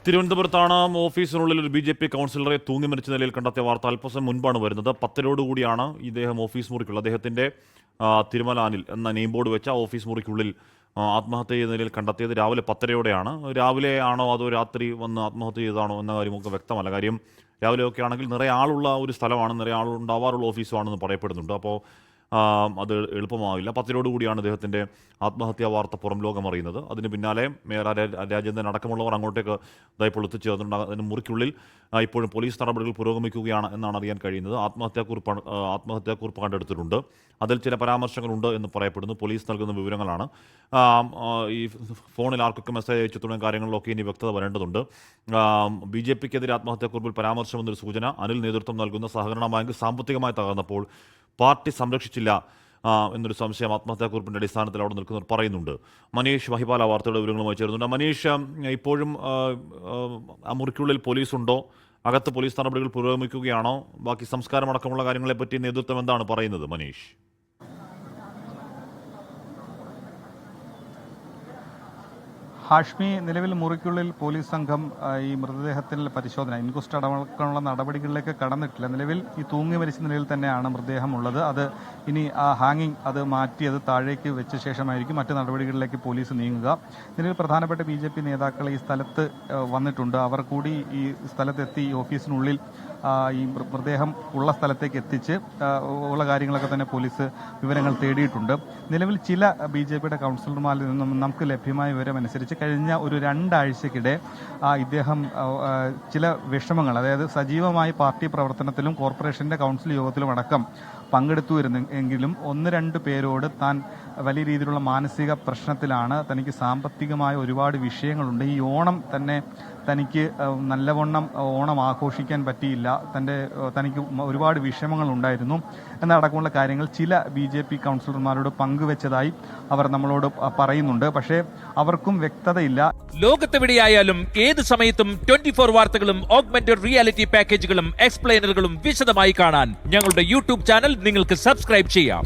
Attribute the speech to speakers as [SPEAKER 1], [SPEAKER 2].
[SPEAKER 1] തിരുവനന്തപുരത്താണ് ഓഫീസിനുള്ളിൽ ഒരു BJP കൗൺസിലറെ തൂങ്ങി മരിച്ച നിലയിൽ കണ്ടെത്തിയ വാർത്ത അല്പസം മുൻപാണ് വരുന്നത്. 10 കൂടിയാണ് ഇദ്ദേഹം ഓഫീസ് മുറിക്കുള്ള അദ്ദേഹത്തിന്റെ തിരുമലാനിൽ എന്ന നെയിം ബോർഡ് വെച്ച ഓഫീസ് മുറിക്കുള്ളിൽ ആത്മഹത്യ ചെയ്ത നിലയിൽ കണ്ടെത്തിയത്. രാവിലെ 10 രാവിലെ ആണോ അതോ രാത്രി വന്ന് ആത്മഹത്യ ചെയ്തതാണോ എന്ന കാര്യമൊക്കെ വ്യക്തമല്ല. കാര്യം രാവിലെയൊക്കെ ആണെങ്കിൽ നിറയെ ആളുള്ള ഒരു സ്ഥലമാണ്, നിറയെ ആളുണ്ടാവാറുള്ള ഓഫീസുമാണെന്ന് പറയപ്പെടുന്നുണ്ട്. അപ്പോൾ അത് എളുപ്പമാവില്ല. 10 കൂടിയാണ് അദ്ദേഹത്തിൻ്റെ ആത്മഹത്യാ വാർത്ത പുറം ലോകം അറിയുന്നത്. അതിന് പിന്നാലെ മേയർ രാജേന്ദ്രൻ അടക്കമുള്ളവർ അങ്ങോട്ടേക്ക് ഇപ്പോൾ എത്തിച്ചേർന്നിട്ടുണ്ട്. അതിന് മുറിക്കുള്ളിൽ ഇപ്പോഴും പോലീസ് നടപടികൾ പുരോഗമിക്കുകയാണ് എന്നാണ് അറിയാൻ കഴിയുന്നത്. ആത്മഹത്യാക്കുറിപ്പ് കണ്ടെടുത്തിട്ടുണ്ട്. അതിൽ ചില പരാമർശങ്ങളുണ്ട് എന്ന് പറയപ്പെടുന്നു. പോലീസ് നൽകുന്ന വിവരങ്ങളാണ്. ഈ ഫോണിൽ ആർക്കൊക്കെ മെസ്സേജ് അയച്ചു തുടങ്ങിയ കാര്യങ്ങളിലൊക്കെ ഇനി വ്യക്തത വരേണ്ടതുണ്ട്. BJPക്കെതിരെ ആത്മഹത്യാക്കുറിപ്പിൽ പരാമർശമെന്നൊരു സൂചന. അനിൽ നേതൃത്വം നൽകുന്ന സഹകരണ ബാങ്ക് സാമ്പത്തികമായി തകർന്നപ്പോൾ പാർട്ടി സംരക്ഷിച്ചില്ല എന്നൊരു സംശയം ആത്മഹത്യാക്കുറിപ്പിന്റെ അടിസ്ഥാനത്തിൽ അവിടെ നിൽക്കുന്നവർ പറയുന്നുണ്ട്. മനീഷ് മഹിപാല വാർത്തയുടെ വിവരങ്ങളുമായി ചേരുന്നുണ്ട്. മനീഷ്, ഇപ്പോഴും ആ മുറിക്കുള്ളിൽ പോലീസുണ്ടോ? അകത്ത് പോലീസ് നടപടികൾ പുരോഗമിക്കുകയാണോ? ബാക്കി സംസ്കാരമടക്കമുള്ള കാര്യങ്ങളെപ്പറ്റി നേതൃത്വം എന്താണ് പറയുന്നത്? മനീഷ്.
[SPEAKER 2] ഹാഷ്മി, നിലവിൽ മുറിക്കുള്ളിൽ പോലീസ് സംഘം ഈ മൃതദേഹത്തിൽ പരിശോധന, ഇൻക്വസ്റ്റ് അടക്കമുള്ള നടപടികളിലേക്ക് കടന്നിട്ടില്ല. നിലവിൽ ഈ തൂങ്ങി മരിച്ച നിലയിൽ തന്നെയാണ് മൃതദേഹം ഉള്ളത്. അത് ഇനി ആ ഹാങ്ങിങ് അത് മാറ്റി അത് താഴേക്ക് വെച്ച ശേഷമായിരിക്കും മറ്റ് നടപടികളിലേക്ക് പോലീസ് നീങ്ങുക. നിലവിൽ പ്രധാനപ്പെട്ട BJP നേതാക്കൾ ഈ സ്ഥലത്ത് വന്നിട്ടുണ്ട്. അവർ കൂടി ഈ സ്ഥലത്തെത്തി ഈ ഓഫീസിനുള്ളിൽ ഈ മൃതദേഹം ഉള്ള സ്ഥലത്തേക്ക് എത്തിച്ച് ഉള്ള കാര്യങ്ങളൊക്കെ തന്നെ പോലീസ് വിവരങ്ങൾ തേടിയിട്ടുണ്ട്. നിലവിൽ ചില BJPയുടെ കൗൺസിലർമാരിൽ നിന്നും നമുക്ക് ലഭ്യമായ വിവരമനുസരിച്ച് കഴിഞ്ഞ ഒരു 2 ആഴ്ചക്കിടെ ഇദ്ദേഹം ചില വിഷമങ്ങൾ, അതായത് സജീവമായി പാർട്ടി പ്രവർത്തനത്തിലും കോർപ്പറേഷന്റെ കൗൺസിൽ യോഗത്തിലും അടക്കം പങ്കെടുത്തുവരുന്നെങ്കിലും 1-2 പേരോട് താൻ വലിയ രീതിയിലുള്ള മാനസിക പ്രശ്നത്തിലാണ്, തനിക്ക് സാമ്പത്തികമായ ഒരുപാട് വിഷയങ്ങളുണ്ട്, ഈ ഓണം തന്നെ തനിക്ക് നല്ലവണ്ണം ഓണം ആഘോഷിക്കാൻ പറ്റിയില്ല, തനിക്ക് ഒരുപാട് വിഷമങ്ങൾ ഉണ്ടായിരുന്നു എന്നടക്കമുള്ള കാര്യങ്ങൾ ചില BJP കൗൺസിലർമാരോട് പങ്കുവെച്ചതായി അവർ നമ്മളോട് പറയുന്നുണ്ട്. പക്ഷേ അവർക്കും വ്യക്തതയില്ല.
[SPEAKER 3] ലോകത്തെവിടെയായാലും ഏത് സമയത്തും 24 വാർത്തകളും ഓഗ്മെന്റഡ് റിയാലിറ്റി പാക്കേജുകളും എക്സ്പ്ലെയിനറുകളും വിശദമായി കാണാൻ ഞങ്ങളുടെ YouTube ചാനൽ നിങ്ങൾക്ക് സബ്സ്ക്രൈബ് ചെയ്യാം.